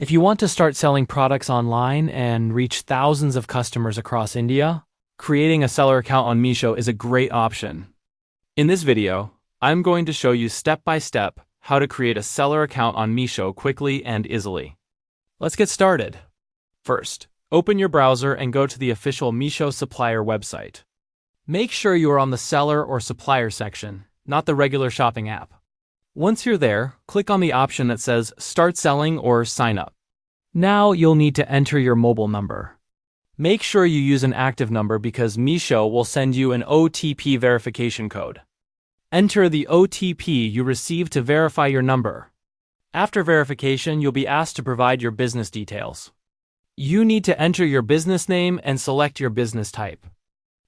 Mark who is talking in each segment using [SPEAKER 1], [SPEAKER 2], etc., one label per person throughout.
[SPEAKER 1] If you want to start selling products online and reach thousands of customers across India, creating a seller account on Meesho is a great option. In this video, I'm going to show you step by step how to create a seller account on Meesho quickly and easily. Let's get started. First, open your browser and go to the official Meesho Supplier website. Make sure you are on the seller or supplier section, not the regular shopping app. Once you're there, click on the option that says Start Selling or Sign Up. Now you'll need to enter your mobile number. Make sure you use an active number because Meesho will send you an OTP verification code. Enter the OTP you received to verify your number. After verification, you'll be asked to provide your business details. You need to enter your business name and select your business type.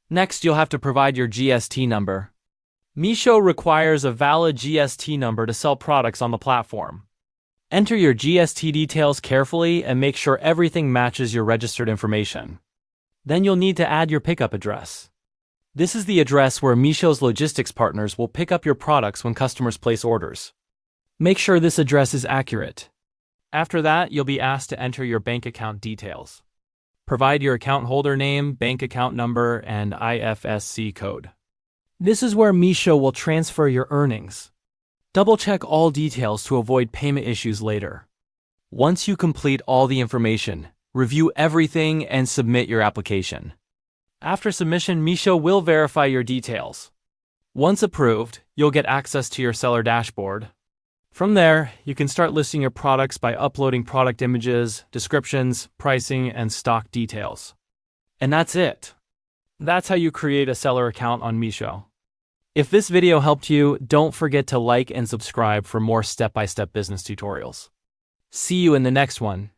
[SPEAKER 1] Next, you'll have to provide your GST number. Meesho requires a valid GST number to sell products on the platform. Enter your GST details carefully and make sure everything matches your registered information. Then you'll need to add your pickup address. This is the address where Meesho's logistics partners will pick up your products when customers place orders. Make sure this address is accurate. After that, you'll be asked to enter your bank account details. Provide your account holder name, bank account number, and IFSC code. This is where Meesho will transfer your earnings. Double-check all details to avoid payment issues later. Once you complete all the information, review everything and submit your application. After submission, Meesho will verify your details. Once approved, you'll get access to your seller dashboard. From there, you can start listing your products by uploading product images, descriptions, pricing, and stock details. And that's it. That's how you create a seller account on Meesho. If this video helped you, don't forget to like and subscribe for more step-by-step business tutorials. See you in the next one.